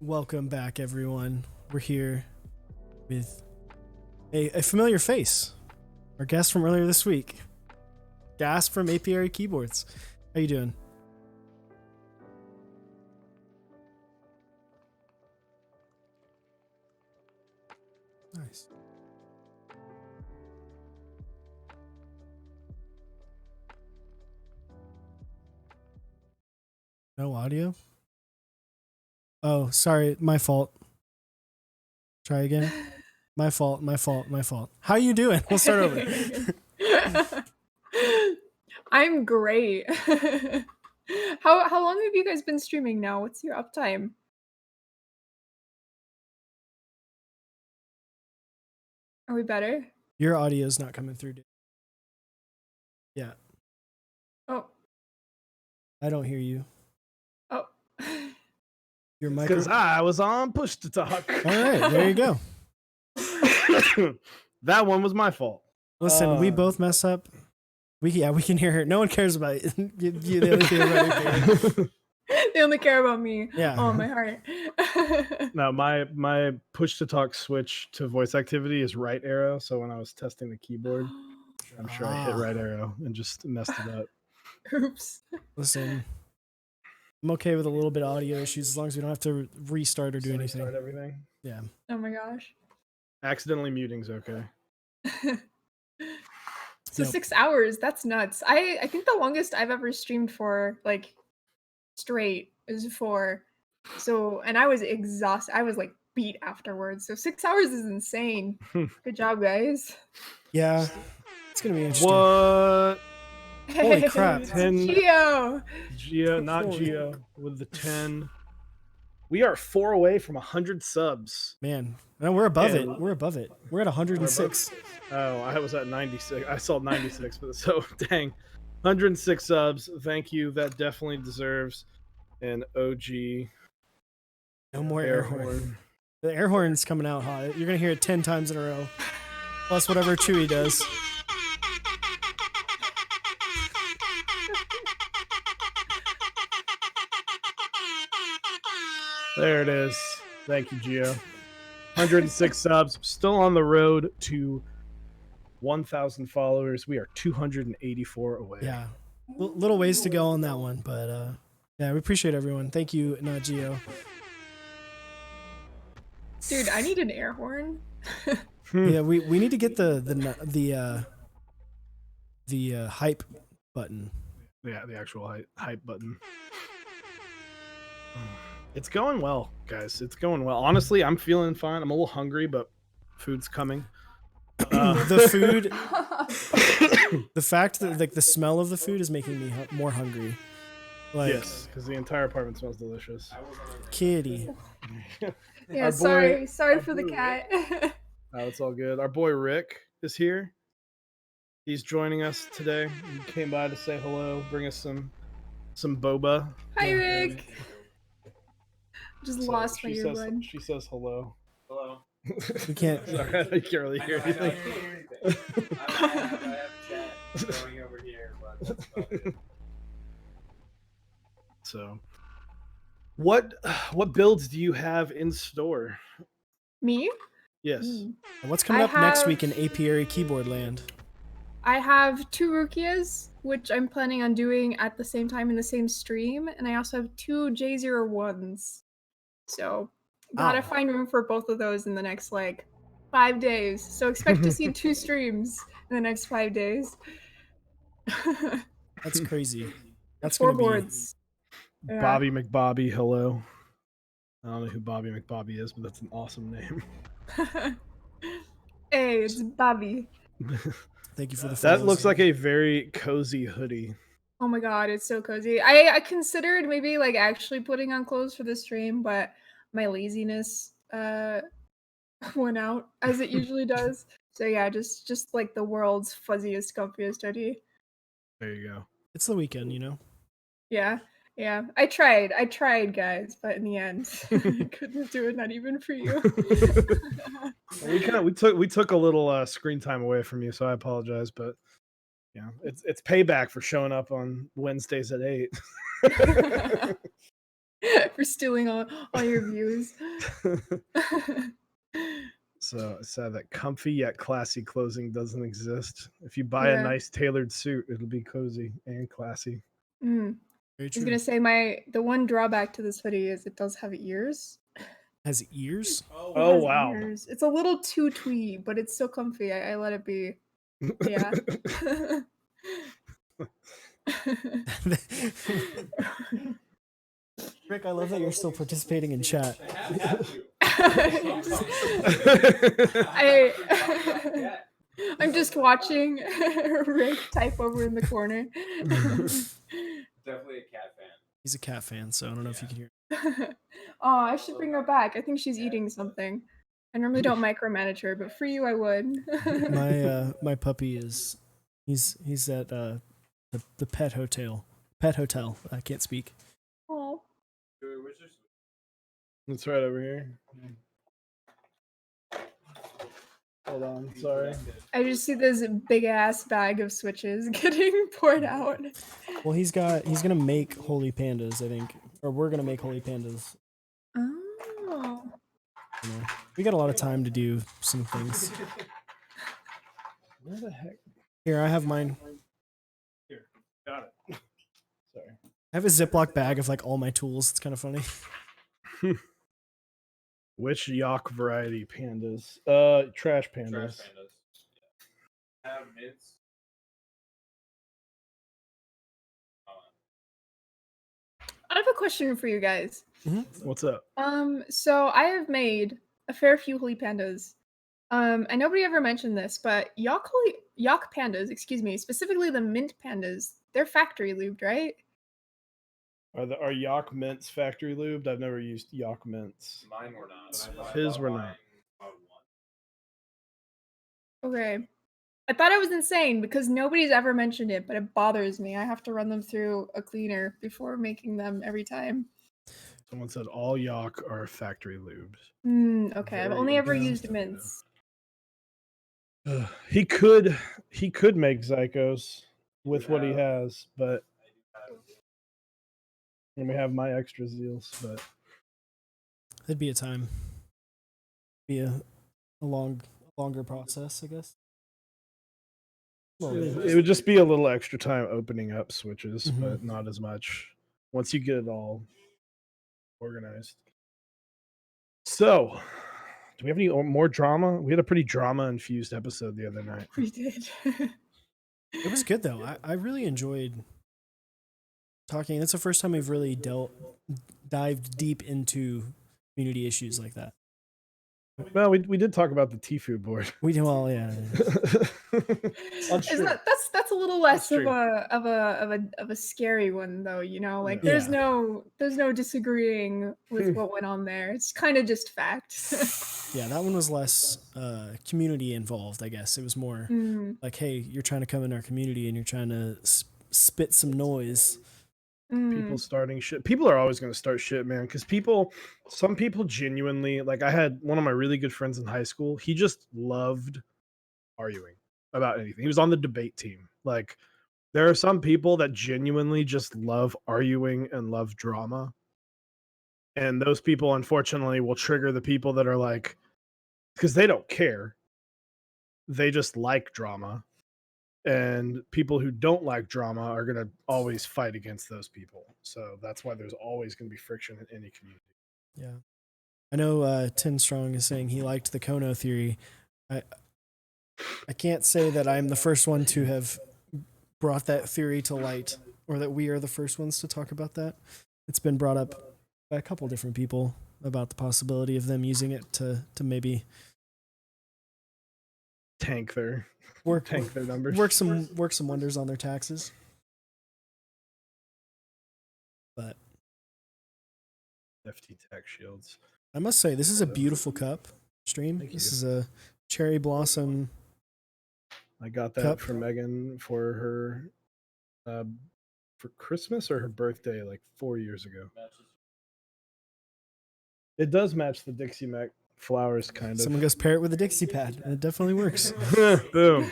Welcome back, everyone. We're here with a familiar face, our guest from earlier this week, Gas from Apiary Keyboards. How you doing? Nice. No audio? Oh, sorry, my fault. Try again. My fault. How you doing? We'll start over. I'm great. How long have you guys been streaming now? What's your uptime? Are we better? Your audio's not coming through, dude. Yeah, Oh. I don't hear you. Oh. Your Because I was on push to talk. All right, there you go. That one was my fault. Listen, we both mess up. We can hear her. No one cares about it. They only care about you. They only care about me. Yeah. Oh, my heart. No, my push to talk switch to voice activity is right arrow. So when I was testing the keyboard, I'm sure I hit right arrow and just messed it up. Oops. Listen, I'm okay with a little bit of audio issues as long as we don't have to restart or do anything. Restart everything. Yeah. Oh my gosh. Accidentally muting's okay. So 6 hours, that's nuts. I think the longest I've ever streamed for, like, straight is 4. So, and I was exhausted. I was like beat afterwards. So 6 hours is insane. Good job, guys. Yeah. It's going to be interesting. What? Holy crap. 10 Geo, not Holy Geo, with the 10. We are 4 away from 100 subs. Man, no, we're above it. We're above it. We're at 106. Oh, I was at 96. I saw 96, but so dang. 106 subs. Thank you. That definitely deserves an OG No more air air horn. horn. The air horn's coming out hot. You're going to hear it 10 times in a row. Plus whatever Chewy does. There it is. Thank you, Gio. 106 subs. Still on the road to 1,000 followers. We are 284 away. Yeah. Little ways to go on that one, but yeah, we appreciate everyone. Thank you, Not Geo. dude, I need an air horn. Yeah, we need to get the hype button. Yeah, the actual hype button. It's going well, guys. It's going well. Honestly, I'm feeling fine. I'm a little hungry, but food's coming. The food, the fact that like the smell of the food is making me more hungry. Like, yes, because the entire apartment smells delicious. Kitty. Yeah, sorry for the cat. Oh, it's all good. Our boy Rick is here. He's joining us today. He came by to say hello, bring us some boba. Hi, Rick. Just So lost my she earbud. she says hello. Hello. We can't. Sorry, I can't really hear I anything. can't hear anything. I have chat going over here, but that's about it. So, what builds do you have in store? Me? Yes. What's coming I up next have- week in Apiary Keyboard Land? I have 2 Rukias, which I'm planning on doing at the same time in the same stream, and I also have 2 J01s. So, gotta Oh. find room for both of those in the next, like, 5 days. So expect to see 2 streams in the next 5 days. That's crazy. That's 4 gonna be. boards. Yeah. Bobby McBobby, hello. I don't know who Bobby McBobby is, but that's an awesome name. Hey, it's Bobby. Thank you for the. That looks like a very cozy hoodie. Oh my god, it's so cozy. I considered maybe like actually putting on clothes for the stream, but my laziness went out as it usually does. So yeah, just like the world's fuzziest, comfiest hoodie. There you go. It's the weekend, you know. Yeah. Yeah. I tried, guys, but in the end I couldn't do it, not even for you. We took a little screen time away from you, so I apologize, but yeah, it's payback for showing up on Wednesdays at 8. for stealing all your views. So it's sad that comfy yet classy clothing doesn't exist. If you buy a Yeah. nice tailored suit, it'll be cozy and classy. Mm. Very I was true. gonna say the one drawback to this hoodie is it does have ears. Has ears? It Oh, has wow. ears. It's a little too twee, but it's so comfy. I let it be. Yeah. Rick, I love that you're still participating in chat. I'm just watching Rick type over in the corner. Definitely a cat fan. He's a cat fan, so I don't know if you can hear. Oh, I should bring her back. I think she's eating something. I normally don't micromanage her, but for you, I would. My puppy is he's at the pet hotel. Pet hotel. I can't speak. Oh. It's right over here. Hold on, sorry. I just see this big ass bag of switches getting poured out. Well, he's gonna make holy pandas, I think, or we're gonna make holy pandas. Oh. You know, we got a lot of time to do some things. Where the heck? Here, I have mine. Here, got it. Sorry. I have a Ziploc bag of like all my tools. It's kind of funny. Which Yak variety pandas? Trash pandas. Trash pandas. Yeah. Have mints. I have a question for you guys. What's up? So I have made a fair few holy pandas. And nobody ever mentioned this, but Yak pandas, excuse me, specifically the mint pandas, they're factory lubed, right? Are Yak mints factory lubed? I've never used Yak mints. Mine were not. His were not. Okay. I thought I was insane because nobody's ever mentioned it, but it bothers me. I have to run them through a cleaner before making them every time. Someone said all Yak are factory lubed. Okay, I've Very only ever interesting. used mints. He could make Zycos with what he has, but and we have my extra zeals, but It'd be a time. Be a longer process, I guess. Well, it would just be a little extra time opening up switches, Mhm. but not as much once you get it all organized. So, do we have any more drama? We had a pretty drama infused episode the other night. We did. it was good though. I really enjoyed talking. That's the first time we've really dived deep into community issues like that. Well, we did talk about the Tfue board. We do all, yeah. Isn't that's a little less That's of a scary one though, you know? Like there's no disagreeing with what went on there. It's kind of just fact. Yeah, that one was less community involved, I guess. It was more like, hey, you're trying to come in our community and you're trying to spit some noise. People starting shit. People are always going to start shit, man. Because some people genuinely, like I had one of my really good friends in high school. He just loved arguing about anything. He was on the debate team. Like there are some people that genuinely just love arguing and love drama. And those people, unfortunately, will trigger the people that are like, because they don't care. They just like drama. And people who don't like drama are going to always fight against those people. So that's why there's always going to be friction in any community. Yeah. I know Tin Strong is saying he liked the Kono theory. I can't say that I'm the first one to have brought that theory to light, or that we are the first ones to talk about that. It's been brought up by a couple different people about the possibility of them using it to maybe tank their numbers, work some wonders on their taxes. But FT tax shields. I must say, this is a beautiful cup stream. This is a cherry blossom. I got that cup for Megan for her for Christmas or her birthday like 4 years ago. It does match the Dixie Mac flowers, kind of. Someone goes pair it with a Dixie pad, and it definitely works. Boom.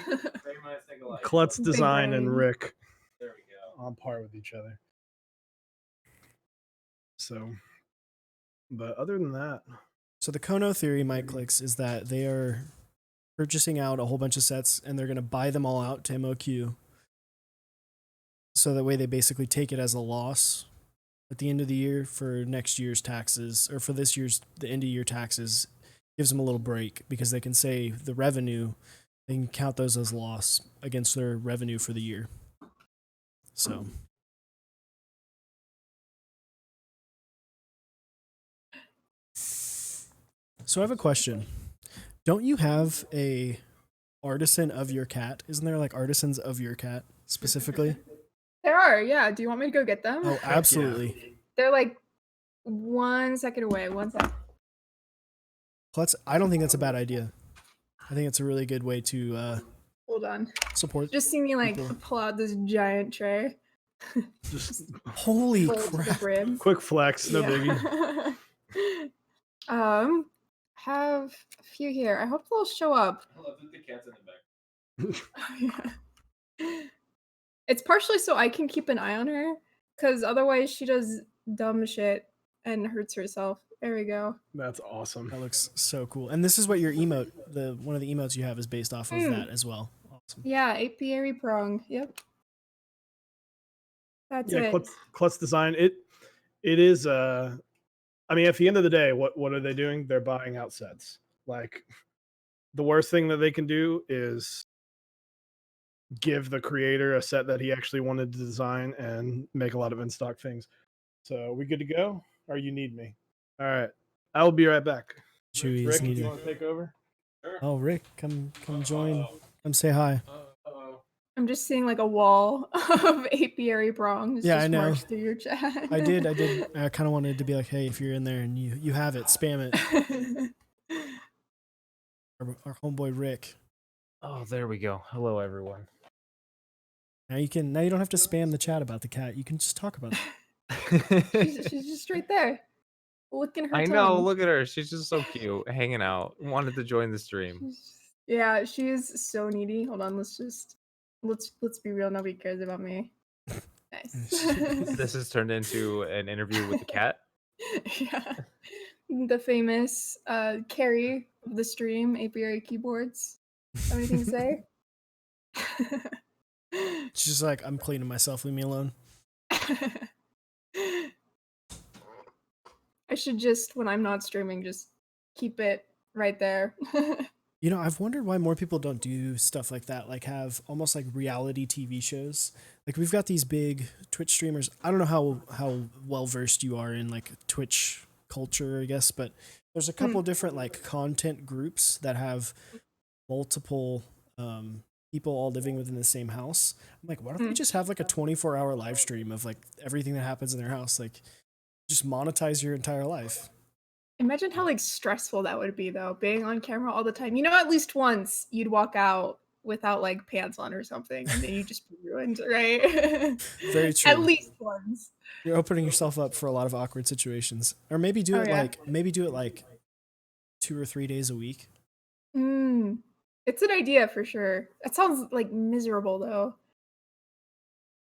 Klutz design and Rick There we go. on par with each other. So, but other than that, So the Kono theory, Mike clicks, is that they are purchasing out a whole bunch of sets and they're going to buy them all out to MOQ. So that way they basically take it as a loss at the end of the year for next year's taxes, or for this year's, the end of year taxes, gives them a little break because they can say the revenue, they can count those as loss against their revenue for the year. So. So I have a question. Don't you have a artisan of your cat? Isn't there like artisans of your cat specifically? There are, yeah. Do you want me to go get them? Oh, absolutely. They're like 1 second away. 1 sec. I don't think that's a bad idea. I think it's a really good way to Hold on. support. Just see me like people. pull out this giant tray. just Holy Full to the crap. brim. quick flex, no biggie. Have a few here. I hope they'll show up. I love that the cat's in the back. Yeah. It's partially so I can keep an eye on her, because otherwise she does dumb shit and hurts herself. There we go. That's awesome. That looks so cool. And this is what your emote, one of the emotes you have is based off of that as well. Awesome. Yeah, apiary prong. Yep. That's Yeah, it. Klutz design. It is. I mean, at the end of the day, what are they doing? They're buying out sets. Like, the worst thing that they can do is give the creator a set that he actually wanted to design and make a lot of in stock things. So, we good to go? Or you need me? All right, I will be right back. Chewy is Rick, needed. you want to take over? Sure. Oh, Rick, come join. Come say hi. Uh-oh. I'm just seeing like a wall of apiary prongs. Yeah, just I know. marched through your chat. I did. I kind of wanted to be like, hey, if you're in there and you have it, spam it. Our homeboy Rick. Oh, there we go. Hello, everyone. Now you don't have to spam the chat about the cat. You can just talk about it. she's just right there, licking her I tongue. know. Look at her. She's just so cute, hanging out. Wanted to join the stream. Yeah, she's so needy. Hold on, let's be real. Nobody cares about me. Nice. This has turned into an interview with the cat. Yeah, the famous Carrie of the stream, Apiary Keyboards. Have anything to say? She's just like, I'm cleaning myself. Leave me alone. I should just, when I'm not streaming, just keep it right there. You know, I've wondered why more people don't do stuff like that, like have almost like reality TV shows. Like we've got these big Twitch streamers. I don't know how well versed you are in like Twitch culture, I guess, but there's a couple different like content groups that have multiple people all living within the same house. I'm like, why don't they just have like a 24-hour live stream of like everything that happens in their house? Like just monetize your entire life. Imagine how like stressful that would be though, being on camera all the time. You know, at least once you'd walk out without like pants on or something, and then you just be ruined, right? Very true. At least once. You're opening yourself up for a lot of awkward situations. Or maybe do it like 2 or 3 days a week. It's an idea for sure. It sounds like miserable though.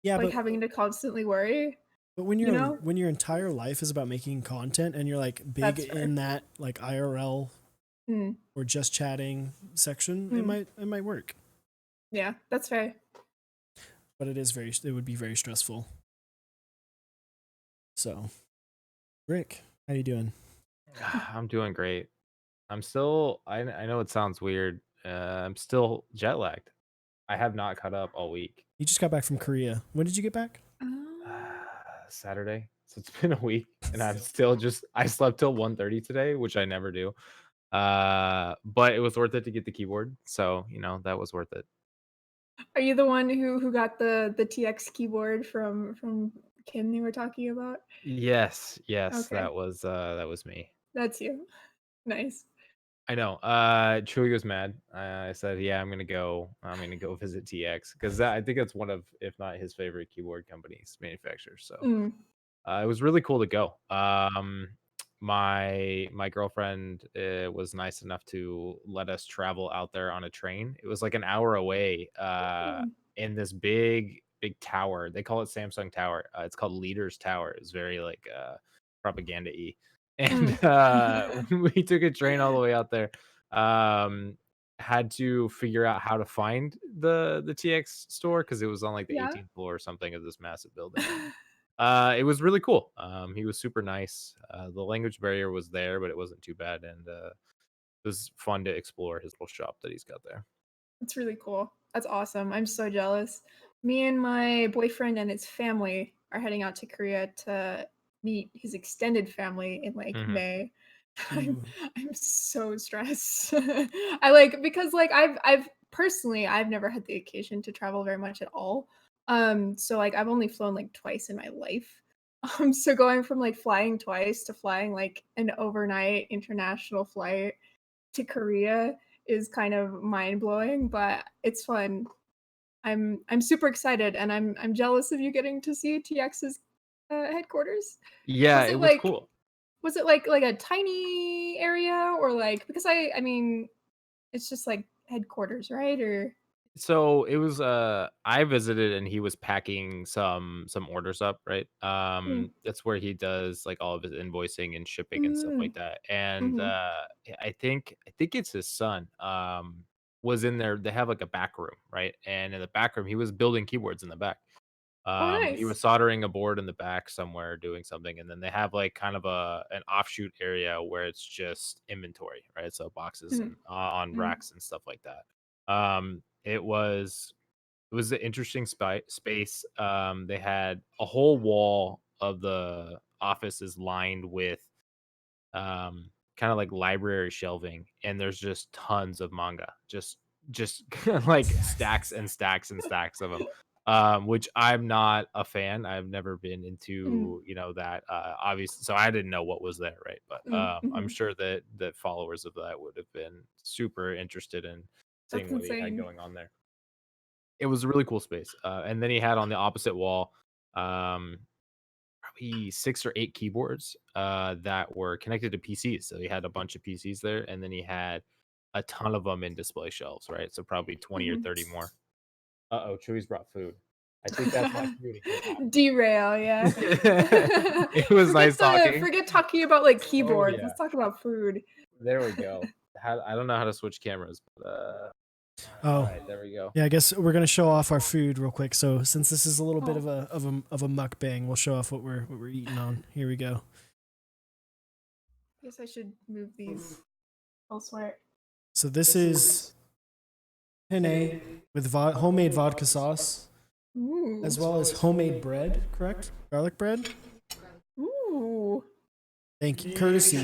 Yeah, like but having to constantly worry. But when know? when your entire life is about making content and you're like big That's fair. in that like IRL or just chatting section, it might work. Yeah, that's fair. But it would be very stressful. So, Rick, how you doing? I'm doing great. I'm still. I know it sounds weird. I'm still jet lagged. I have not caught up all week. You just got back from Korea. When did you get back? Saturday. So it's been a week, and I'm still just. I slept till 1:30 today, which I never do. But it was worth it to get the keyboard. So that was worth it. Are you the one who got the TX keyboard from Kim you were talking about? Yes, Okay. that was me. That's you. Nice. I know. Chewy was mad. I said, "Yeah, I'm gonna go visit TX because I think it's one of, if not his favorite keyboard companies, manufacturers." So it was really cool to go. My girlfriend was nice enough to let us travel out there on a train. It was like an hour away. In this big tower. They call it Samsung Tower. It's called Leaders Tower. It's very like propaganda y. And we took a train all the way out there. Had to figure out how to find the TX store because it was on like the Yeah. 18th floor or something of this massive building. It was really cool. He was super nice. The language barrier was there, but it wasn't too bad, and it was fun to explore his little shop that he's got there. That's really cool. That's awesome. I'm so jealous. Me and my boyfriend and his family are heading out to Korea to meet his extended family in like Mhm. May. Ooh. I'm so stressed. I like because like I've personally I've never had the occasion to travel very much at all. So like I've only flown like twice in my life. So going from like flying twice to flying like an overnight international flight to Korea is kind of mind-blowing, but it's fun. I'm super excited and I'm jealous of you getting to see TX's headquarters. Yeah, Was it it was like cool. was it like a tiny area or like because I mean it's just like headquarters, right? Or So it was I visited and he was packing some orders up, right? mm, That's where he does like all of his invoicing and shipping and stuff mm, like that. And mhm. I think it's his son was in there. They have like a back room, right? And in the back room he was building keyboards in the back. Oh, He nice. was soldering a board in the back somewhere doing something, and then they have like kind of an offshoot area where it's just inventory, right? So boxes Mhm, and on mhm. racks and stuff like that. It was an interesting space. They had a whole wall of the office is lined with kind of like library shelving, and there's just tons of manga, just like stacks and stacks and stacks of them. Which I'm not a fan. I've never been Mhm, into that obviously, so I didn't know what was there, right? But mhm, I'm mhm. sure that followers of that would have been super interested in seeing That's what he had insane. going on there. It was a really cool space. And then he had on the opposite wall, um, probably 6 or 8 keyboards that were connected to PCs. So he had a bunch of PCs there, and then he had a ton of them in display shelves, right? So probably 20 or Mhm. 30 more. Uh-oh, Chewy's brought food. I think that's my food. Derail, yeah. It was nice talking. Forget talking about like Oh keyboards. yeah, Let's talk about food. there we go. I don't know how to switch cameras, but all Oh, right, there we go. yeah. I guess we're gonna show off our food real quick. So since this is a little bit Oh. of a mukbang, we'll show off what we're eating on. Here we go. Guess I should move these elsewhere. So this is penne with homemade vodka sauce, Ooh. as well as homemade bread. Correct? Garlic bread. Ooh. Thank you. Courtesy.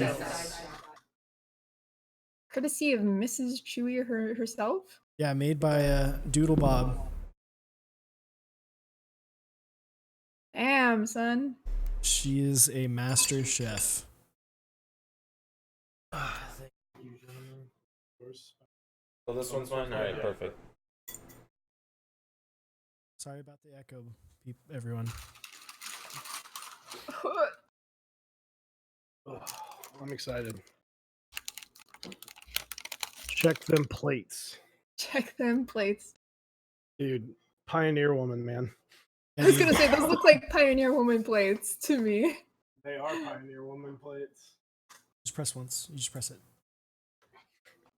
Courtesy of Mrs. Chewy herself. Yeah, made by Doodle Bob. Damn, son. She is a master chef. So this one's mine. All right, perfect. Sorry about the echo, everyone. Oh, I'm excited. Check them plates, Check them plates. dude. Pioneer woman, man. I was gonna say those look like Pioneer Woman plates to me. They are Pioneer woman plates. Just press once. You just press it.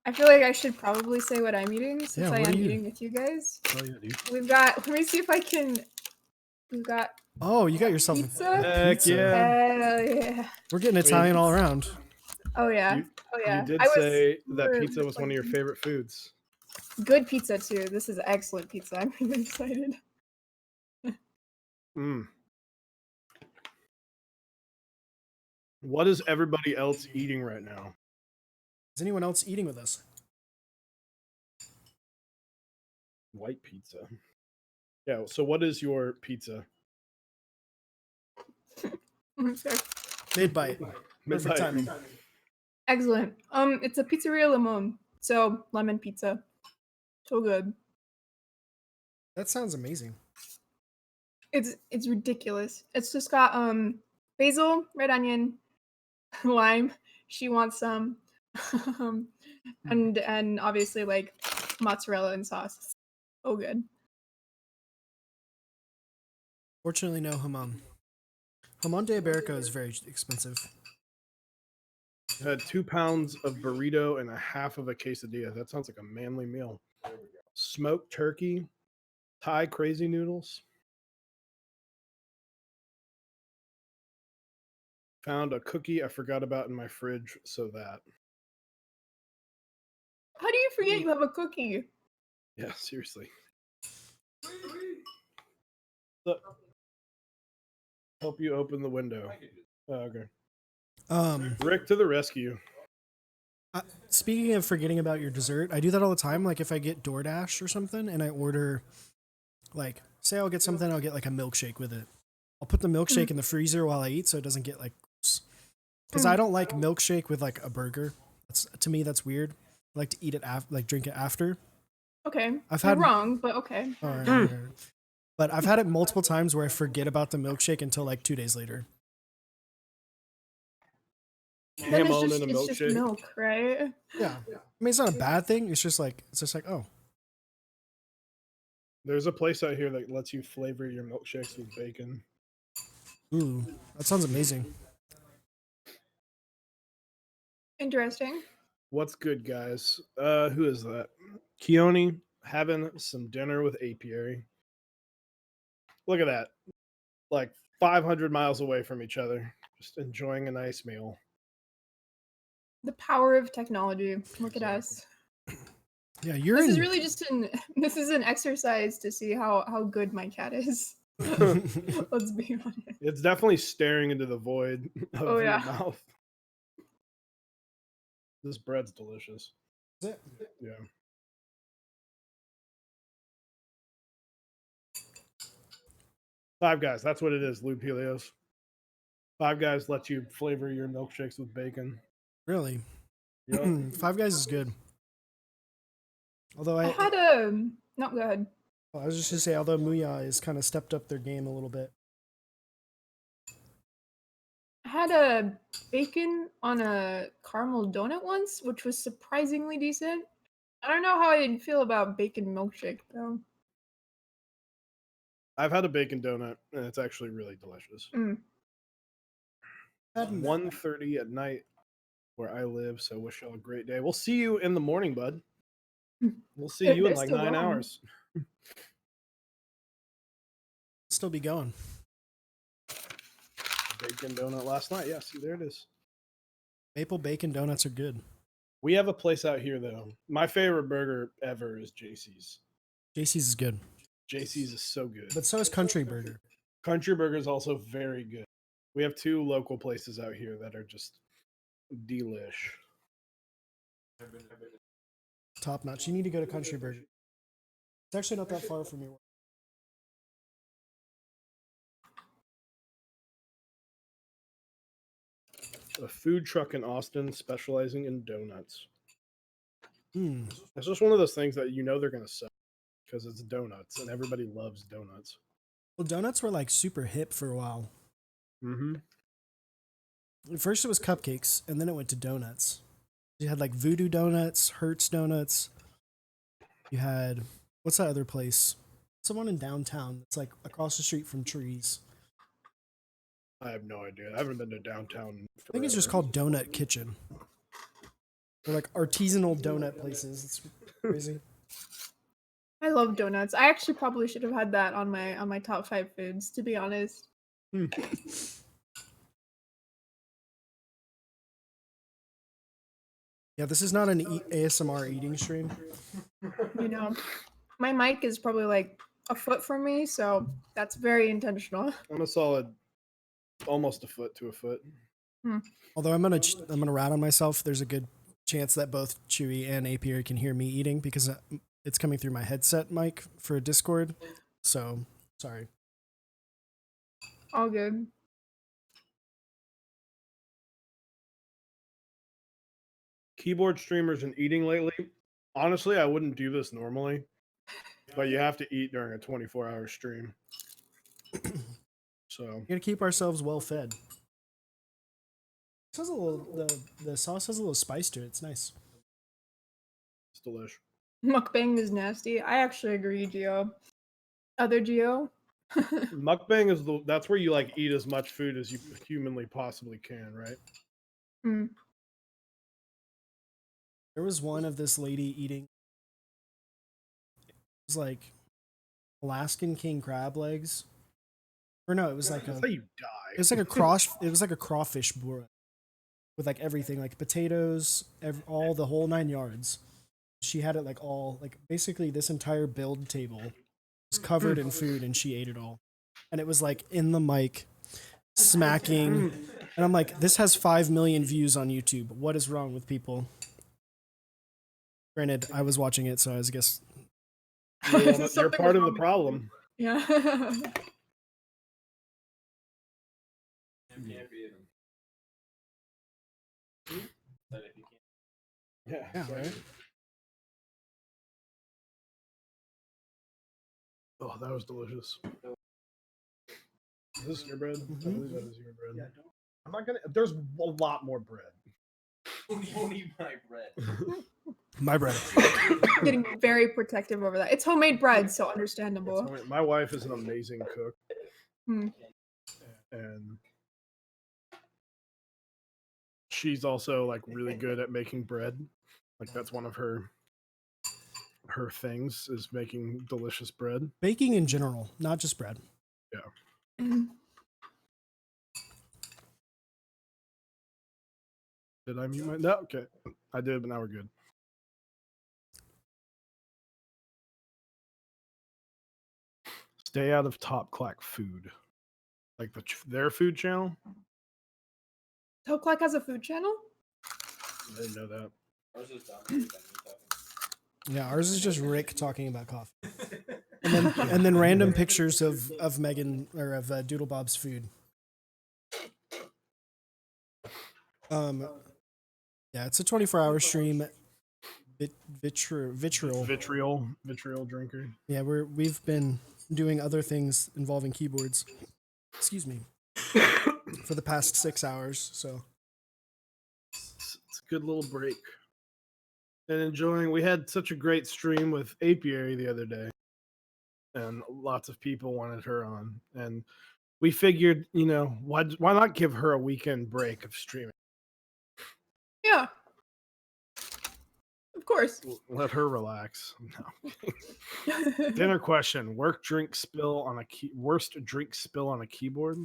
I feel like I should probably say what I'm eating since Yeah, I what am are you? eating with you guys. Oh yeah, dude. We've got. Let me see if I can. We've got Oh, you got yourself pizza. a Heck pizza. yeah. Hell yeah. We're getting Italian all around. Oh yeah. You, Oh yeah. you did I was say that super pizza was one of your excited. favorite foods. Good pizza too. This is excellent pizza. I'm really excited. Mm. What is everybody else eating right now? Is anyone else eating with us? White pizza. Yeah. So what is your pizza? Mid bite. Perfect Mid-bite. timing. Excellent. It's a pizzeria limon. So lemon pizza. So good. That sounds amazing. It's ridiculous. It's just got basil, red onion, lime. She wants some. um, and obviously like mozzarella and sauce. Oh good. Fortunately, no hamam. Jamon de Iberico is very expensive. I had 2 pounds of burrito and a half of a quesadilla. That sounds like a manly meal. Smoked turkey, Thai crazy noodles. Found a cookie I forgot about in my fridge, so that. How do you forget you have a cookie? Yeah, seriously. Look. Help you open the window. Oh, okay. Rick to the rescue. Speaking of forgetting about your dessert, I do that all the time. Like if I get DoorDash or something and I order, like, say I'll get something, I'll get like a milkshake with it. I'll put the milkshake in the freezer while I eat so it doesn't get like gross. Because I don't like milkshake with like a burger. To me, that's weird. I like to eat it after, like drink it after. Okay. I've You're had wrong, but okay. All right. But I've had it multiple times where I forget about the milkshake until like 2 days later. Then Ham on in a it's just milkshake. milk, right? Yeah. I mean, it's not a bad thing. It's just like, oh, There's a place out here that lets you flavor your milkshakes with bacon. ooh, that sounds amazing. Interesting. What's good, guys? Who is that? Keone having some dinner with Apiary. Look at that. Like 500 miles away from each other. Just enjoying a nice meal. The power of technology. Look at us. Yeah, you're This in. is really just an exercise to see how good my cat is. Let's be honest. It's definitely staring into the void of Oh, your yeah. mouth. This bread's delicious. Is it? Yeah. Five Guys, that's what it is, Lou Helios. Five Guys lets you flavor your milkshakes with bacon. Really? Yep. Five Guys is good. Although I had a no, go ahead. I was just gonna say, although Muya has kind of stepped up their game a little bit. I had a bacon on a caramel donut once, which was surprisingly decent. I don't know how I'd feel about bacon milkshake though. I've had a bacon donut, and it's actually really delicious. Mm. It's 1:30 at night where I live, so wish y'all a great day. We'll see you in the morning, bud. We'll see you in They're like still 9 going. hours. Still be going. Bacon donut last night. Yeah, see, there it is. Maple bacon donuts are good. We have a place out here, though. My favorite burger ever is JC's. JC's is good, JC's is so good. but so is Country Burger. Country Burger is also very good. We have 2 local places out here that are just delish. Top notch. You need to go to Country Burger. It's actually not that far from your work. A food truck in Austin specializing in donuts. Mm. It's just one of those things that you know they're going to sell because it's donuts and everybody loves donuts. Well, donuts were like super hip for a while. Mm-hmm. At first it was cupcakes, and then it went to donuts. You had like Voodoo Donuts, Hertz Donuts. You had, what's that other place? It's the one in downtown. It's like across the street from Trees. I have no idea. I haven't been to downtown. I think it's just called Donut Kitchen. They're like artisanal donut places. It's crazy. I love donuts. I actually probably should have had that on my top 5 foods, to be honest. Yeah, this is not an ASMR eating stream. You know, my mic is probably like a foot from me, so that's very intentional. I'm a solid almost a foot to a foot. Although I'm gonna rat on myself. There's a good chance that both Chewy and Apiary can hear me eating because it's coming through my headset mic for Discord. So sorry. All good. Keyboard streamers and eating lately. Honestly, I wouldn't do this normally, but you have to eat during a 24-hour stream. So We gotta keep ourselves well fed. This has a little, the sauce has a little spice to it. It's nice. it's delish. Mukbang is nasty. I actually agree, Gio. Other Gio? Mukbang is that's where you like eat as much food as you humanly possibly can, right? Mm. There was one of this lady eating. It was like Alaskan king crab legs, or no, it was like That's a. how you die. It was like a cross. It was like a crawfish boil with like everything, like potatoes, all the whole 9 yards. She had it like all, like basically this entire build table was covered in food, and she ate it all, and it was like in the mic, smacking, and I'm like, this has 5 million views on YouTube. What is wrong with people? Granted, I was watching it, so I guess. You're Something part was of the wrong with problem. Yeah. You can't beat 'em. But if you can't, Yeah. Yeah, right. Oh, that was delicious. Is this your bread? I believe that is your bread. Yeah, I'm not gonna. There's a lot more bread. don't eat my bread. My bread. Getting very protective over that. It's homemade bread, so understandable. My wife is an amazing cook, Hmm. and she's also like really good at making bread. Like that's one of her things is making delicious bread. Baking in general, not just bread. Mhm. Did I mute my? No, okay, I did, but now we're good. Stay out of Top Clack Food, like their food channel. Toe Clack has a food channel? I didn't know that. Ours is done with that new topic. Yeah, ours is just Rick talking about coffee, and then random pictures of Megan or of Doodle Bob's food. Yeah, it's a 24-hour stream. Vitriol. Vitriol drinker. Yeah, we've been doing other things involving keyboards. Excuse me. For the past 6 hours, so It's a good little break. And enjoying. We had such a great stream with Apiary the other day, and lots of people wanted her on. And we figured, why not give her a weekend break of streaming? Yeah. Of course. Let her relax. No. Dinner question: worst drink spill on a keyboard?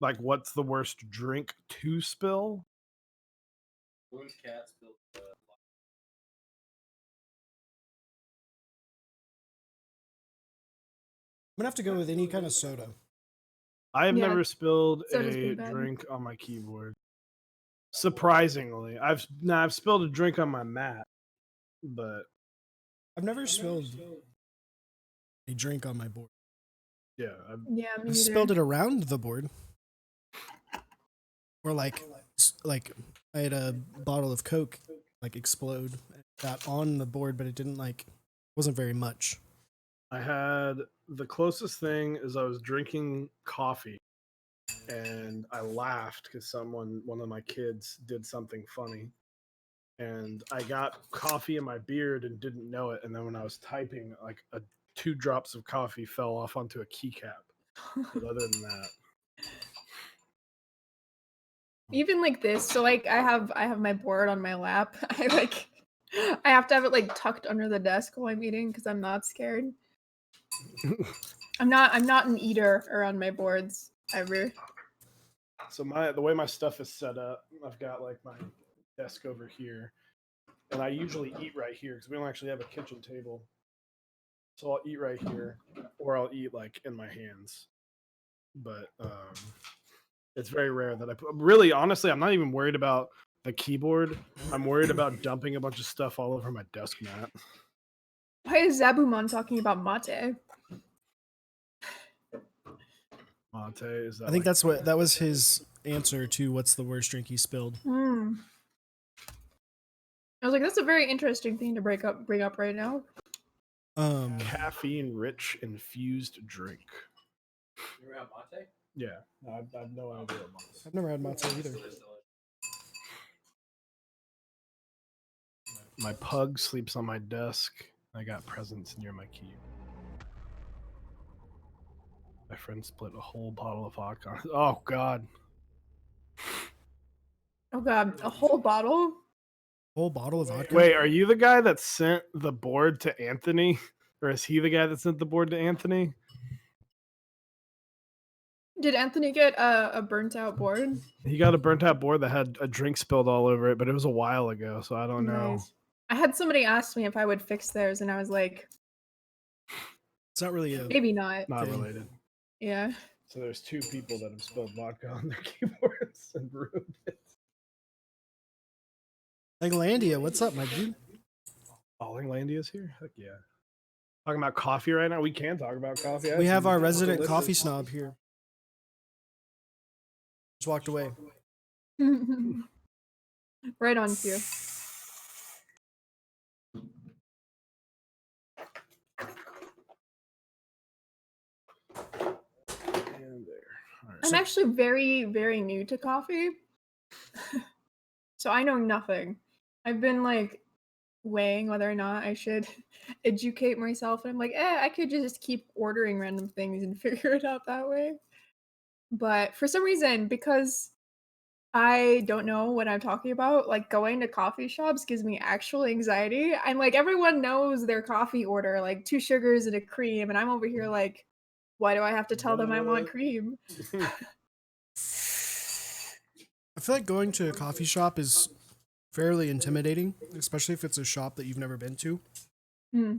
Like, what's the worst drink to spill? Boon's cat spilled I'm gonna have to go with any kind of soda. I have Yeah, never spilled soda's a pretty bad. drink on my keyboard. Surprisingly, I've spilled a drink on my mat, but I've never spilled a drink on my board. yeah, Yeah, me I've neither. spilled it around the board, or like I had a bottle of Coke like explode, got on the board, but it didn't wasn't very much. I had the closest thing is I was drinking coffee, and I laughed because one of my kids did something funny, and I got coffee in my beard and didn't know it. And then when I was typing, like 2 drops of coffee fell off onto a keycap. But other than that, Even like this, so like I have my board on my lap. I have to have it like tucked under the desk while I'm eating because I'm not scared. I'm not an eater around my boards ever. so the way my stuff is set up, I've got like my desk over here, and I usually eat right here because we don't actually have a kitchen table. So I'll eat right here, or I'll eat like in my hands. But it's very rare that really, honestly, I'm not even worried about the keyboard. I'm worried about dumping a bunch of stuff all over my desk mat. Why is Zabumon talking about mate? Mate, is that? I think that was his answer to what's the worst drink he spilled. Hmm. I was like, that's a very interesting thing to bring up right now. Caffeine-rich infused drink. You ever had mate? Yeah, I have no idea what mate is. I've never had mate either. My pug sleeps on my desk. I got presents near my key. My friend split a whole bottle of vodka. Oh God. Oh god, a whole bottle? Whole bottle of vodka. Wait, are you the guy that sent the board to Anthony, or is he the guy that sent the board to Anthony? Did Anthony get a burnt out board? He got a burnt out board that had a drink spilled all over it, but it was a while ago, so I don't know. Nice. I had somebody ask me if I would fix theirs, and I was like, It's not really a. maybe not. Not Okay. related. Yeah. So there's 2 people that have spilled vodka on their keyboards and ruined it. Like Landia, what's up, my dude? Oh, Landia's here? Heck yeah. Talking about coffee right now? We can talk about coffee. We have our resident delicious- coffee snob here. Just walked away. Right on cue. And there. All right. I'm actually very, very new to coffee. So I know nothing. I've been like weighing whether or not I should educate myself. And I'm like, I could just keep ordering random things and figure it out that way. But for some reason, because I don't know what I'm talking about, like going to coffee shops gives me actual anxiety. I'm like, everyone knows their coffee order, like 2 sugars and a cream. And I'm over here like, why do I have to tell them I want What? cream? I feel like going to a coffee shop is fairly intimidating, especially if it's a shop that you've never been to. Hmm.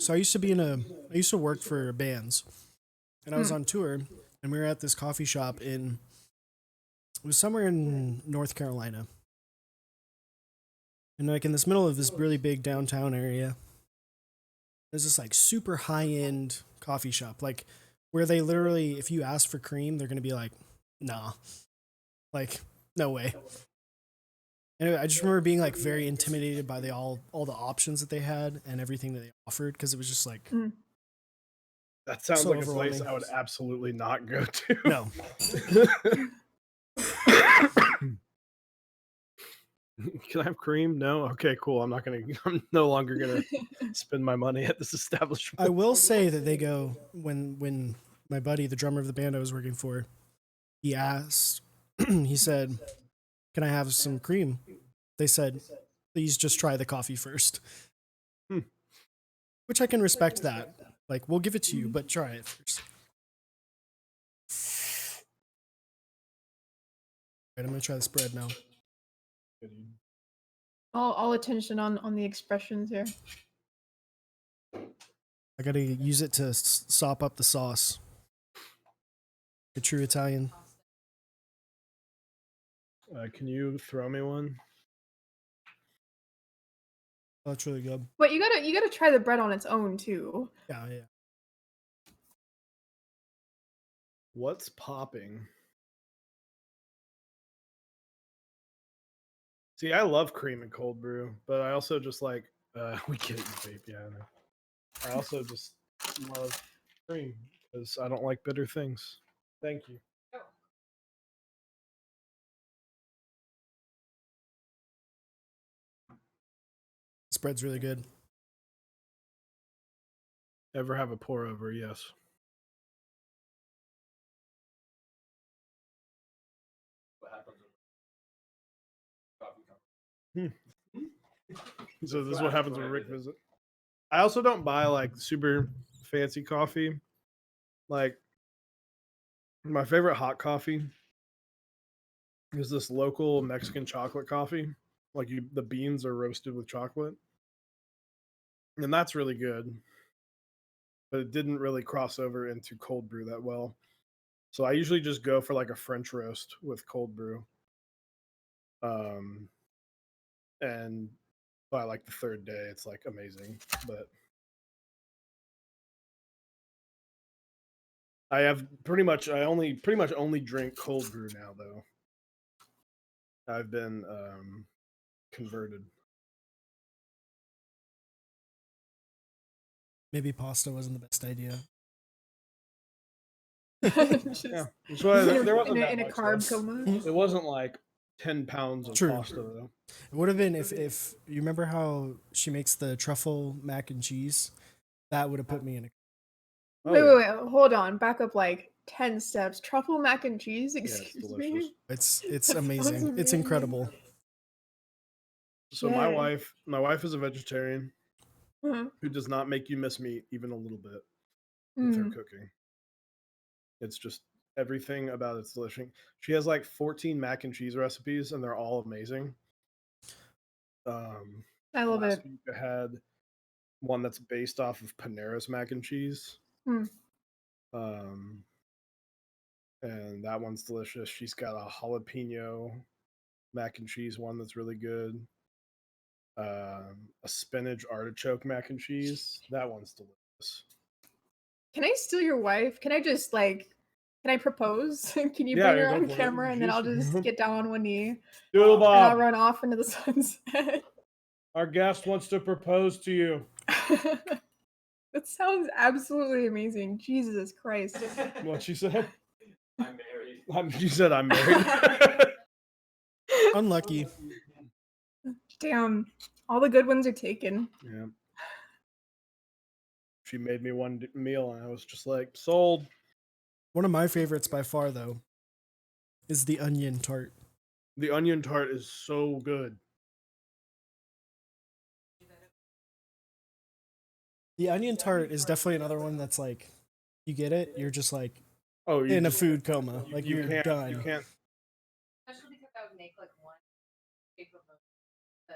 So I used to work for bands, and I was on tour, and we were at this coffee shop it was somewhere in North Carolina. And like in this middle of this really big downtown area, there's this like super high-end coffee shop, like where they literally, if you ask for cream, they're gonna be like, nah. Like, no way. Anyway, I just remember being like very intimidated by all the options that they had and everything that they offered, because it was just like That sounds So like a place overwhelming. I would absolutely not go to. no. Can I have cream? No. Okay, cool. I'm no longer gonna spend my money at this establishment. I will say that they go when my buddy, the drummer of the band I was working for, he asked, he said, "Can I have some cream?" They said, "Please just try the coffee first." Which I can respect that. Like, we'll give it to you, but try it first. Right, I'm gonna try this bread now. All attention on the expressions here. I gotta use it to sop up the sauce. A true Italian. Can you throw me one? Oh, that's really good. But you gotta try the bread on its own too. Yeah. What's popping? See, I love cream and cold brew, but I also just like we get it in vape, yeah. I know. I also just love cream because I don't like bitter things. Thank you. This bread's really good. Ever have a pour over? Yes. What happens So this is what happens when Rick visit. I also don't buy like super fancy coffee. Like my favorite hot coffee is this local Mexican chocolate coffee. Like the beans are roasted with chocolate. And that's really good. But it didn't really cross over into cold brew that well. So I usually just go for like a French roast with cold brew. And by like the 3rd day, it's like amazing. But I pretty much only drink cold brew now though. I've been converted. Maybe pasta wasn't the best idea. Just Yeah. That's why there wasn't that in a much, carb though. coma. It wasn't like 10 pounds of True. pasta though. It would have been if you remember how she makes the truffle mac and cheese, That would have put me in a. Oh, wait, yeah. wait, wait. Hold on. Back up like 10 steps. Truffle mac and cheese? it's Excuse delicious. me? It's That sounds amazing. It's amazing. incredible. So Yeah. my wife is a vegetarian Uh-huh. who does not make you miss meat even a little bit with her Mm. cooking. It's just everything about it's delicious. She has like 14 mac and cheese recipes, and they're all amazing. I love Last it. week I had one that's based off of Panera's mac and cheese. Mm. And that one's delicious. She's got a jalapeno mac and cheese one that's really good. A spinach artichoke mac and cheese. That one's delicious. Can I steal your wife? Can I just like, can I propose? Can you Yeah, bring her go on for it. camera and then I'll Just- just get down on one knee Doodle and I'll Bob, run off into the sunset? our guest wants to propose to you. That sounds absolutely amazing. Jesus Christ. What she said? I'm married. She said I'm married. Unlucky. Damn. All the good ones are taken. Yeah. She made me one meal, and I was just like, sold. One of my favorites by far, though, is the onion tart. The onion tart is so good. The onion tart is definitely another one that's like, you get it, you're just like Oh, you in a just- food coma. you- Like you you're can't, done. You can't. Especially because I would make like one big of the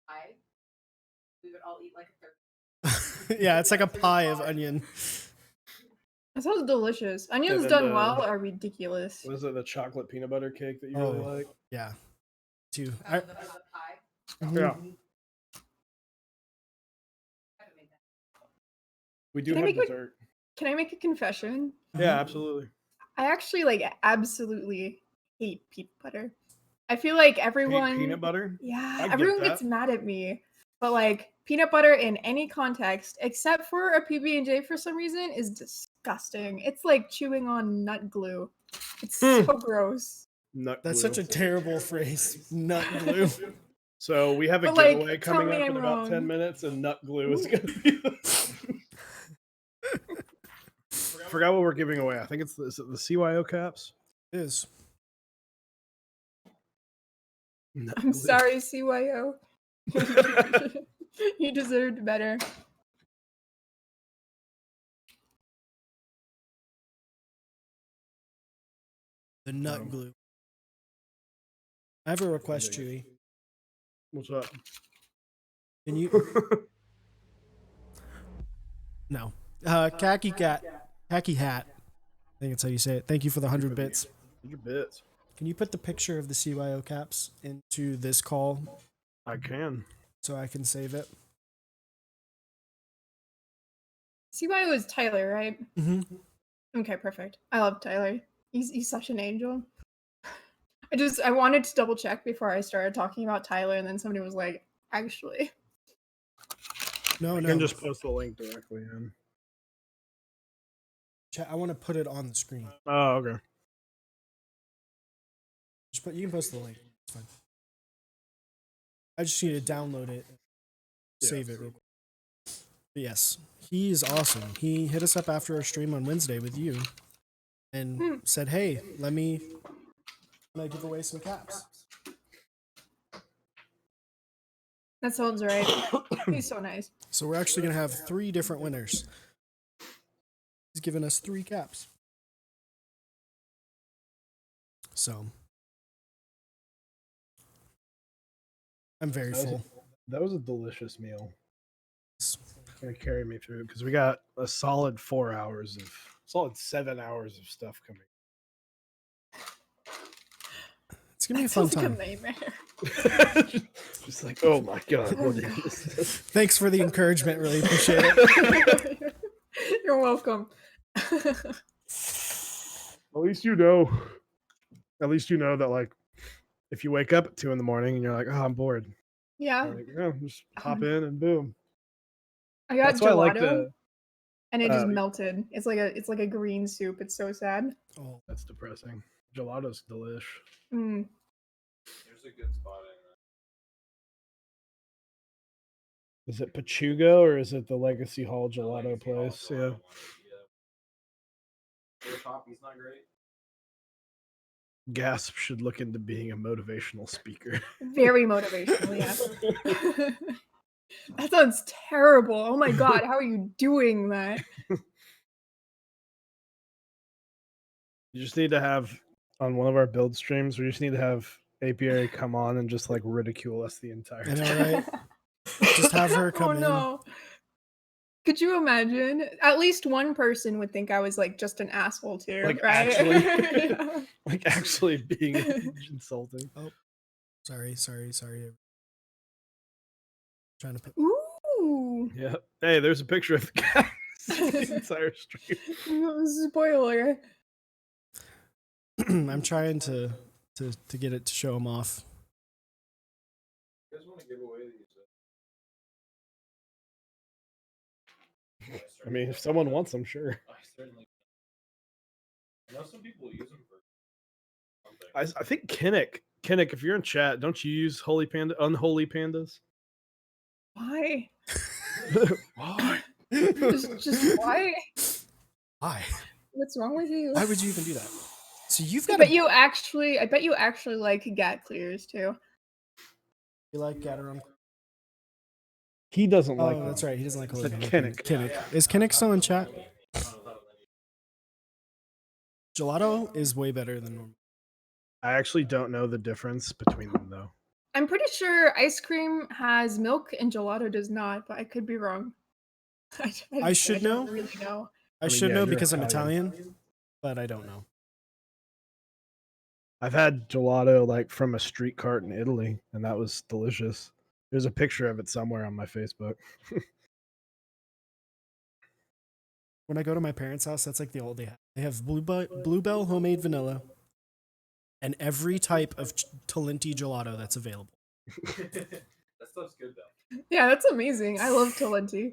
pie. We would all eat like a third. Yeah, it's like a pie of onion. That sounds delicious. Onions then done the- well are ridiculous. What is it? The chocolate peanut butter cake that you really Oh. like? Yeah. Too. Of the pie. Mhm. Yeah. I haven't made that. We do Can I have make dessert. Can I make a confession? Yeah, absolutely. I actually like absolutely hate peanut butter. I feel like everyone Peanut butter? Yeah, I get everyone that. gets mad at me. But like peanut butter in any context except for a PB&J for some reason is disgusting. It's like chewing on nut glue. It's so gross. Nut That's glue. such a terrible phrase. Nut glue. So we have a But, like, giveaway tell coming me up I'm in about 10 wrong. minutes, and nut glue is going to be the... Forgot what we're giving away. I think it's is it the CYO caps. It is. Nut I'm glue. sorry, CYO. You deserved better. The nut Um, glue. I have a request, Chewy. What's up? Can you? No. Khaki hat. I think that's how you say it. Thank you for the 100 bits. Your bits. Can you put the picture of the CYO caps into this call I can. so I can save it? CYO is Tyler, right? Mm-hmm. Okay, perfect. I love Tyler. He's such an angel. I wanted to double check before I started talking about Tyler, and then somebody was like, actually. No, I no. can just post the link directly in. I want to put it on the screen. Oh, okay. You can post the link. It's fine. I just need to download it, save it real quick. But yes, he is awesome. He hit us up after our stream on Wednesday with you and said, "Hey, let me give away some caps." That sounds right. He's so nice. So we're actually gonna have 3 different winners. He's given us 3 caps. So I'm very full. That was a delicious meal. It's gonna carry me through because we got a solid 7 hours of stuff coming. It's gonna be a That fun sounds like a time. nightmare. Just like, oh my god, what is this? Thanks for the encouragement. Really appreciate it. You're welcome. At least you know. At least you know that, like, if you wake up at 2 in the morning and you're like, oh, I'm bored. Yeah, You're like, yeah, just hop in and boom. I got That's why I like gelato, and it just uh, melted. It's like a green soup. It's so sad. Oh, That's depressing. Gelato's delish. Mm. There's a good spot in Is it Pachuga or is it the Legacy Hall Gelato place? Yeah. Their coffee's not great. Gasp should look into being a motivational speaker. Very motivational, yes. That sounds terrible. Oh my god, how are you doing that? You just need to have on one of our build streams. We just need to have Apiary come on and just like ridicule us the entire I time. know, right? Just have her come Oh in. no. Could you imagine? At least one person would think I was like just an asshole too, Like, right? actually- Yeah. Like actually being insulting. Sorry. Trying to put. Ooh. Yeah. Hey, there's a picture of the guy. The entire stream. Spoiler. I'm trying to get it to show him off. You guys want to give away these? I mean, if someone wants them, sure. I certainly. I know some people use them for something. I think Kinnick, if you're in chat, don't you use holy panda, unholy pandas? Why? Why? Just why? Why? What's wrong with you? Why would you even do that? So you've I got. bet you actually like GAT clears too. You like Gateron? He doesn't Oh, like them. that's right. He doesn't like Said Holy Kinnick. Kinnick. Is Kinnick still in chat? Gelato is way better than normal. I actually don't know the difference between them though. I'm pretty sure ice cream has milk and gelato does not, but I could be wrong. I should don't know. really know. I mean, should yeah, know you're because I'm Italian. Italian, but I don't know. I've had gelato like from a street cart in Italy, and that was delicious. There's a picture of it somewhere on my Facebook. When I go to my parents' house, that's like the old they have. They have Bluebell homemade vanilla and every type of Talenti gelato that's available. That stuff's good though. Yeah, that's amazing. I love Talenti.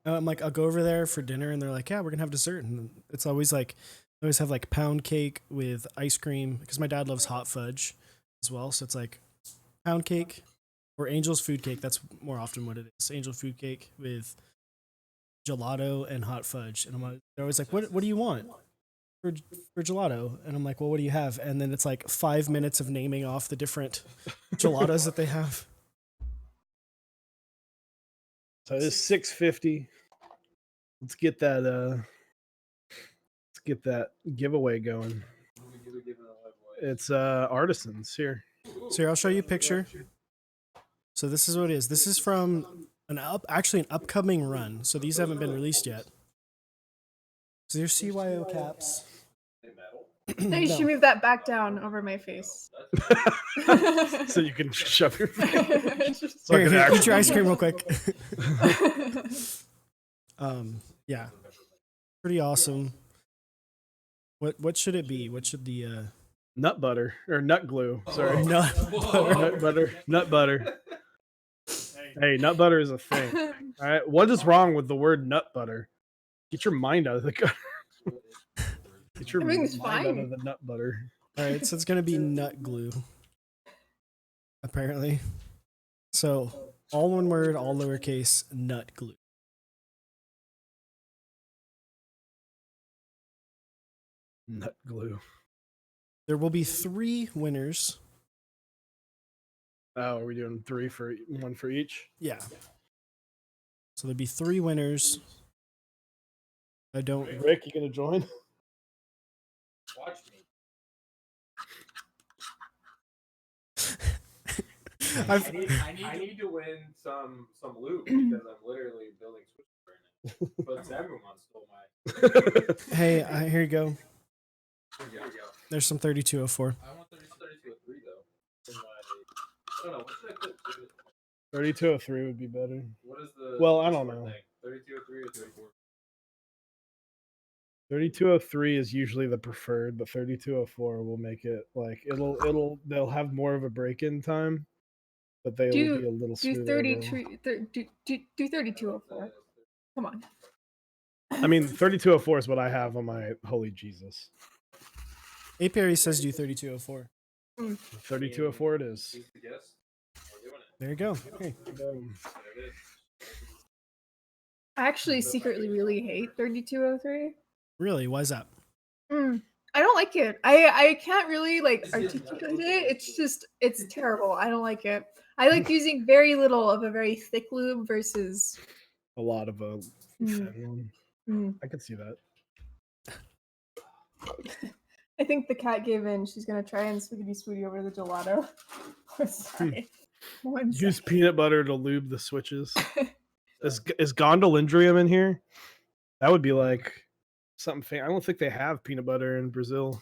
I'm like, I'll go over there for dinner, and they're like, "Yeah, we're gonna have dessert." And it's always like, I always have like pound cake with ice cream because my dad loves hot fudge as well. So it's like pound cake or Angel's food cake. That's more often what it is. Angel food cake with gelato and hot fudge. And they're always like, "What do you want for gelato?" And I'm like, "Well, what do you have?" And then it's like 5 minutes of naming off the different gelatos that they have. So it is 6:50. Let's get that giveaway going. It's artisans here. So here, I'll show you a picture. So this is what it is. This is from an upcoming run. So these haven't been released yet. So there's CYO caps. No, you should move that back down over my face. So you can shove your face. Just- Like Here, an eat actual- your ice cream real quick. Yeah, pretty awesome. What should it be? What should the Nut butter or nut glue. Sorry. nut butter? Nut butter. Hey, nut butter is a thing. All right. What is wrong with the word nut butter? Get your mind out of the gutter. Get your mind Everything's out fine. of the nut butter. All right, so it's gonna be nut glue. Apparently, so all one word, all lowercase, nut glue. Nut glue. There will be 3 winners. Oh, are we doing one for each? Yeah. So there'll be 3 winners. I don't. Rick, you gonna join? Watch me. I've, I need to win some loot because I'm literally building switches right now. But everyone stole my. hey, here you go. Here we go. There's some 3204. I want 3203 though. I don't know. What should I put? 3203 would be better. What is the? Well, I don't know. 3203 or 34? 3203 is usually the preferred, but 3204 will make it like they'll have more of a break-in time, but they will be a little Do smoother. 3204. Come on. I mean, 3204 is what I have on my Holy Jesus. Apiary says do 3204. 3204 it is. Who's the guest? We're doing it. There you go. Hey. I actually secretly really hate 3203. Really? Why is that? I don't like it. I can't really like articulate it. It's terrible. I don't like it. I like using very little of a very thick lube versus A lot of a thin one. I could see that. I think the cat gave in. She's gonna try and swiggity swooty over the gelato. Sorry. One Use second. peanut butter to lube the switches. Is gondolindrium in here? That would be like something. I don't think they have peanut butter in Brazil.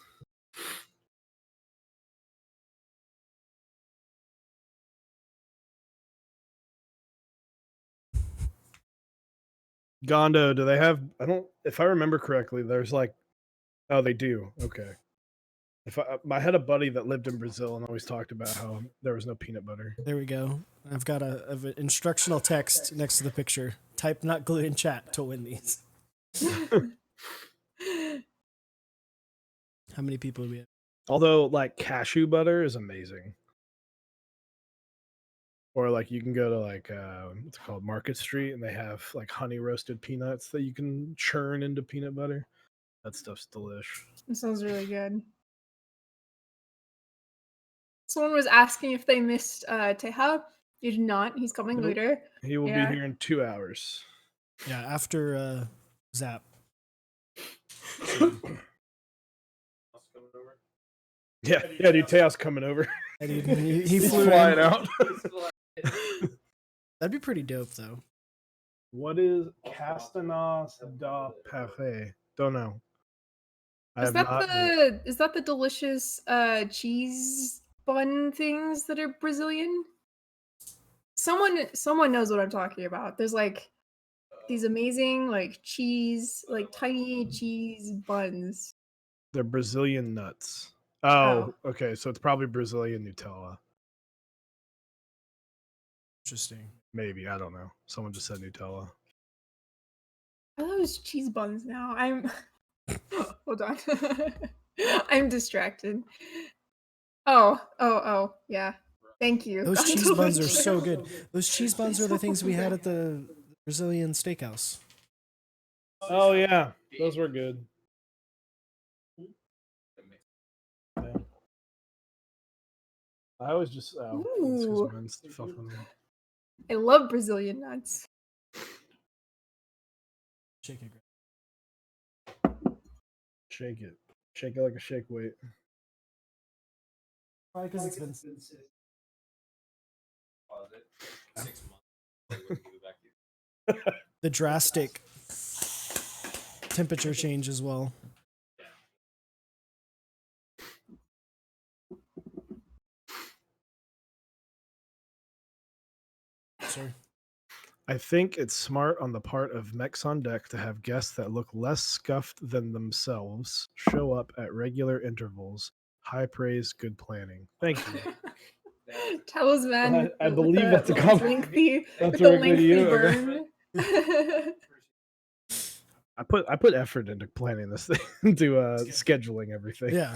Gondo, do they have? I don't. If I remember correctly, there's like, oh, they do. Okay. I had a buddy that lived in Brazil and always talked about how there was no peanut butter. There we go. I've got an instructional text next to the picture. Type not glue in chat to win these. How many people do we have? Although, like, cashew butter is amazing. Or like you can go to like what's it called, Market Street, and they have like honey roasted peanuts that you can churn into peanut butter. That stuff's delish. It sounds really good. Someone was asking if they missed Teja. You did not. He's coming Nope. later. He will be here in 2 hours. Yeah, after Zap. Yeah, dude, Teos coming over. He flew He's flying in. out. That'd be pretty dope, though. What is Castanas da Paris? Don't know. Is that the delicious cheese bun things that are Brazilian? Someone knows what I'm talking about. There's like these amazing like cheese, like tiny cheese buns. They're Brazilian nuts. Oh, okay. So it's probably Brazilian Nutella. Interesting. Maybe. I don't know. Someone just said Nutella. Are those cheese buns now? I'm hold on. I'm distracted. Oh, yeah. Thank you. Those cheese buns are so good. Those cheese buns are the things we had at the Brazilian steakhouse. Oh, yeah. Those were good. Yeah. I always just. Oh, Ooh. stuff on there. I love Brazilian nuts. Shake it. Shake it. Shake it like a shake weight. Probably because it's been. 6 months. The drastic temperature change as well. Sir. I think it's smart on the part of Mechs on Deck to have guests that look less scuffed than themselves show up at regular intervals. High praise, good planning. Thank you. Talisman. I believe that's a compliment. With the lengthy burn. I put effort into planning this thing, into scheduling everything. Yeah.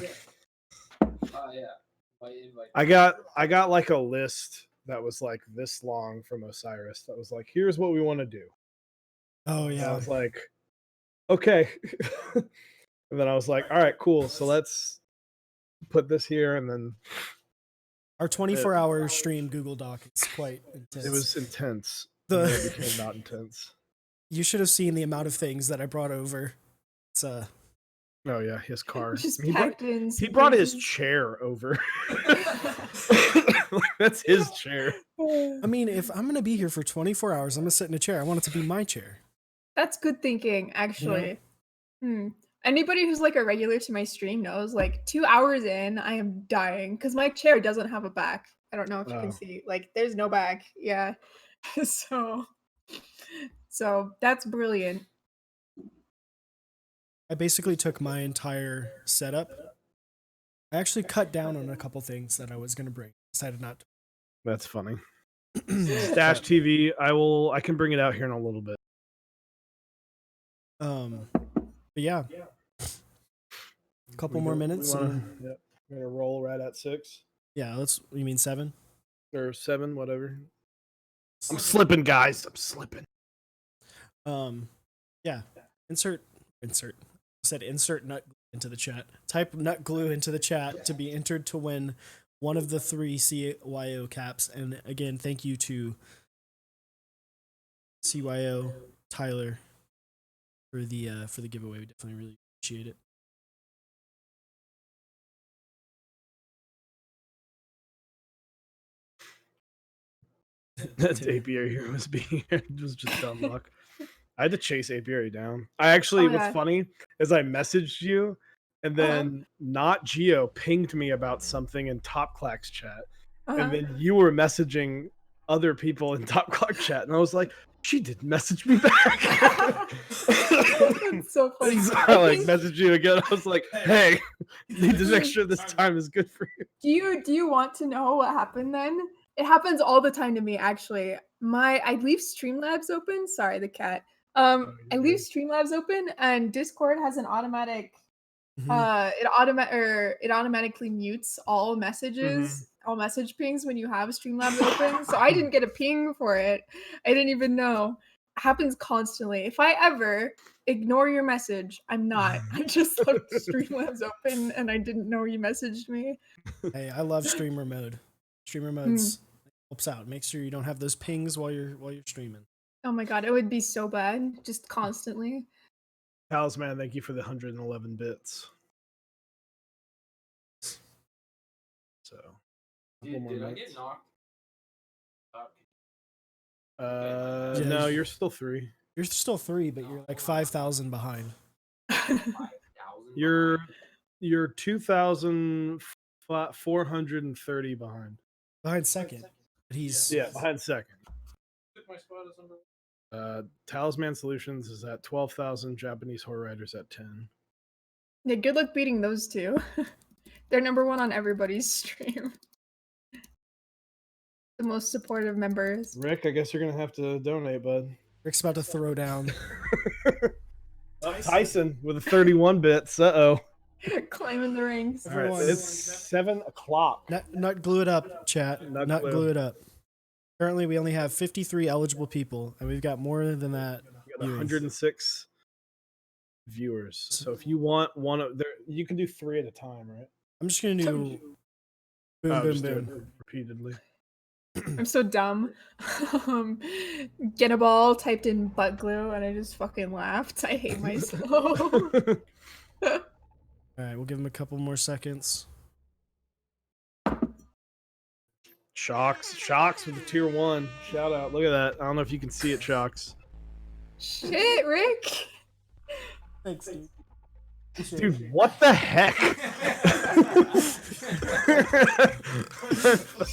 I got like a list that was like this long from Osiris that was like, here's what we want to do. Oh And I yeah. was like, okay. And then I was like, all right, cool. So let's put this here, and then Our 24-hour stream Google Doc is quite intense. it was intense. The- And then it became not intense. You should have seen the amount of things that I brought over. It's Oh yeah, his car. Just He packed in. He brought his chair over. That's his chair. I mean, if I'm gonna be here for 24 hours, I'm gonna sit in a chair. I want it to be my chair. That's good thinking, actually. Anybody who's like a regular to my stream knows, like 2 hours in, I am dying because my chair doesn't have a back. I don't know if you can see. Like, there's no back. Yeah. So that's brilliant. I basically took my entire setup. I actually cut down on a couple things that I was gonna bring. Decided not to. That's funny. Stash TV. I can bring it out here in a little bit. But yeah. A couple more minutes. We're gonna roll right at 6. Yeah, you mean 7? or 7, whatever. I'm slipping, guys. I'm slipping. Yeah. Insert. I said insert nut into the chat. Type nut glue into the chat to be entered to win one of the 3 CYO caps. And again, thank you to CYO Tyler for the giveaway. We definitely really appreciate it. That Apiary was just dumb luck. I had to chase Apiary down. I actually, what's funny is I messaged you, and then not Geo pinged me about something in Top Clack's chat, and then you were messaging other people in Top Clack chat, and I was like, she didn't message me back. It's so funny. So I messaged you again. I was like, hey, need to make sure this time is good for you. Do you want to know what happened then? It happens all the time to me, actually. I leave Streamlabs open. Sorry, the cat. I leave Streamlabs open, and Discord has an automatic. It automatically mutes all messages, all message pings when you have Streamlabs open. So I didn't get a ping for it. I didn't even know. It happens constantly. If I ever ignore your message, I'm not. I just left Streamlabs open, and I didn't know you messaged me. Hey, I love streamer mode. Streamer modes helps out. Make sure you don't have those pings while you're streaming. Oh my god, it would be so bad, just constantly. Talisman, thank you for the 111 bits. So, Did I get knocked? No, you're still 3. You're still 3, but you're like 5,000 behind. 5,000. You're 2,430 behind. Behind second. But he's behind second. Took my spot as number 1. Talisman Solutions is at 12,000. Japanese Horror Riders at 10. Yeah, good luck beating those two. They're number 1 on everybody's stream. The most supportive members. Rick, I guess you're gonna have to donate, bud. Rick's about to throw down. Tyson with a 31 bits. Climbing the ranks. All right, it's 7 o'clock. Nut glue it up, chat. Nut glue it up. Currently, we only have 53 eligible people, and we've got more than that. We got 106 viewers. So if you want one of there, you can do 3 at a time, right? I'm just gonna do boom, boom. Repeatedly. I'm so dumb. Get a ball typed in butt glue, and I just fucking laughed. I hate myself. All right, we'll give him a couple more seconds. Shocks with the tier 1. Shout out. Look at that. I don't know if you can see it, Shocks. Shit, Rick. Thanks, dude. Dude, what the heck?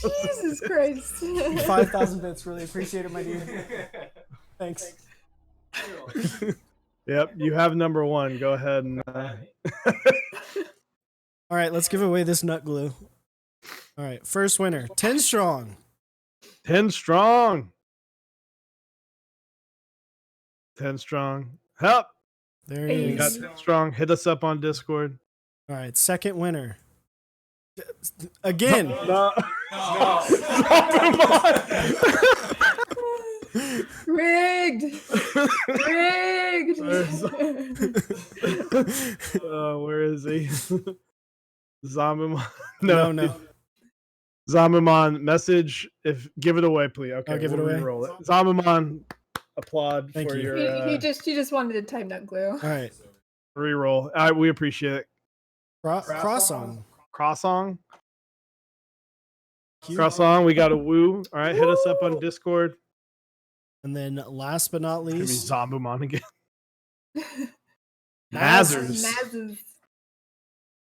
Jesus Christ. 5,000 bits. Really appreciate it, my dude. Thanks. Yep, you have number 1. Go ahead and. All right, let's give away this nut glue. All right, first winner, 10 strong. 10 strong. 10 strong. Help. There he You got is. 10 strong. Hit us up on Discord. All right, second winner. Again. No. Rigged. Rigged. Where is he? Zombimon. No. Zombimon, message. Give it away, please. Okay, I'll give it away. Roll it. Zombimon, applaud Thank for you. your. He just wanted to type nut glue. All right. Reroll. We appreciate it. Cross on. Cross-on. Cross-on. We got a woo. All right, hit us up on Discord. And then last but not Give me least, Zombimon again. Nazers.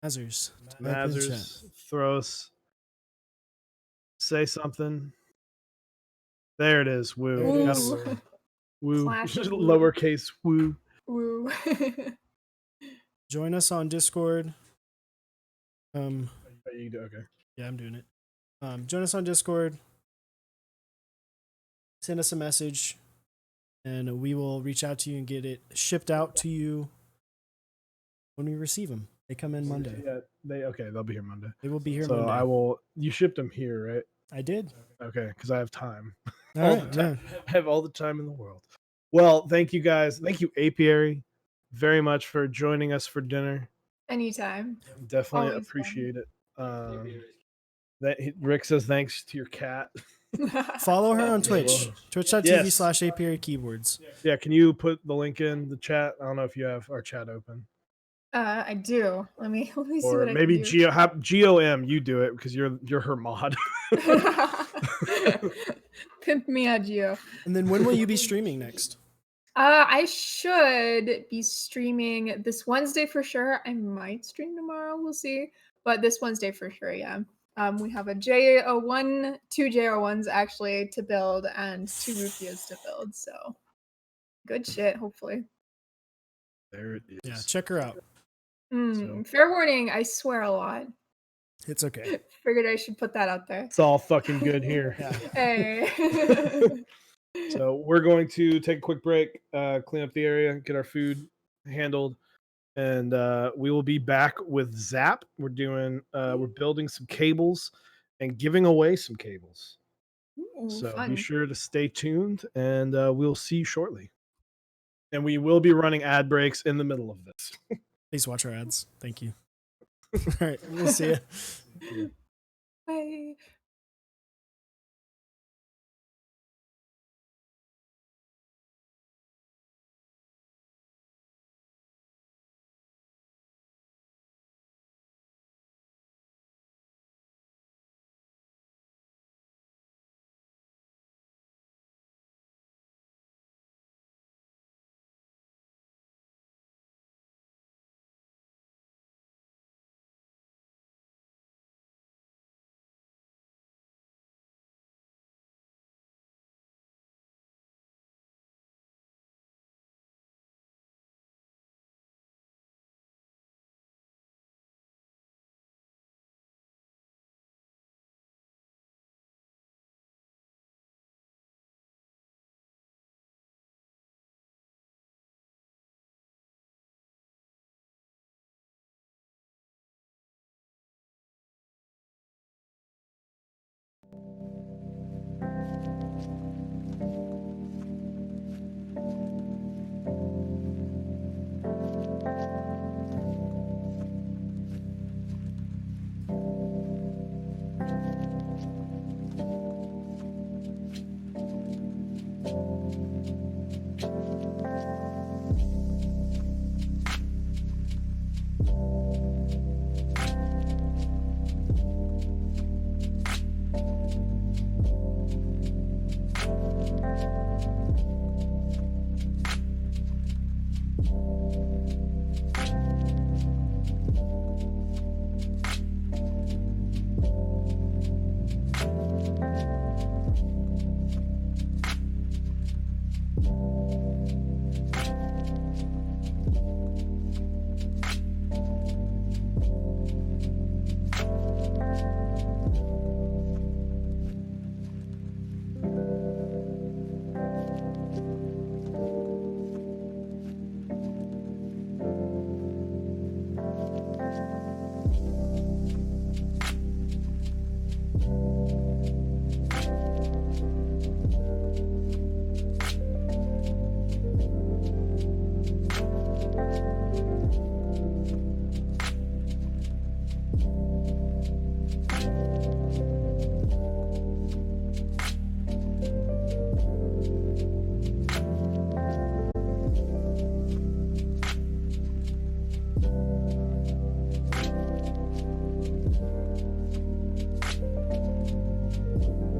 Nazers. Throw us. Say something. There it is. Woo. There it Got is. a woo. Classic woo. Lowercase woo. Woo. join us on Discord. You do okay. Yeah, I'm doing it. Join us on Discord. Send us a message, and we will reach out to you and get it shipped out to you when we receive them. They come in Monday. Yeah, they'll be here Monday. They will be here So Monday. I will. You shipped them here, right? I did. Okay, because I have time. All All right. the time. Yeah. I have all the time in the world. Well, thank you guys. Thank you, Apiary, very much for joining us for dinner. Anytime. Definitely Always appreciate it. Rick says thanks to your cat. Follow her on Yeah, Twitch. well, Twitch.tv yes. /Apiary Keyboards. Yeah, can you put the link in the chat? I don't know if you have our chat open. I do. Let me see Or what maybe I can do. GOM, you do it because you're her mod. Pimp me out, Gio. And then when will you be streaming next? I should be streaming this Wednesday for sure. I might stream tomorrow. We'll see. But this Wednesday for sure, yeah. We have a J01, 2 JR1s actually to build and 2 Rupias to build. So good shit, hopefully. There it is. Yeah, check her out. Fair warning, I swear a lot. It's okay. Figured I should put that out there. It's all fucking good here. Hey. So we're going to take a quick break, clean up the area, get our food handled, and we will be back with Zap. We're building some cables and giving away some cables. Ooh, So fun. be sure to stay tuned, and we'll see you shortly. And we will be running ad breaks in the middle of this. Please watch our ads. Thank you. All right. We'll see you.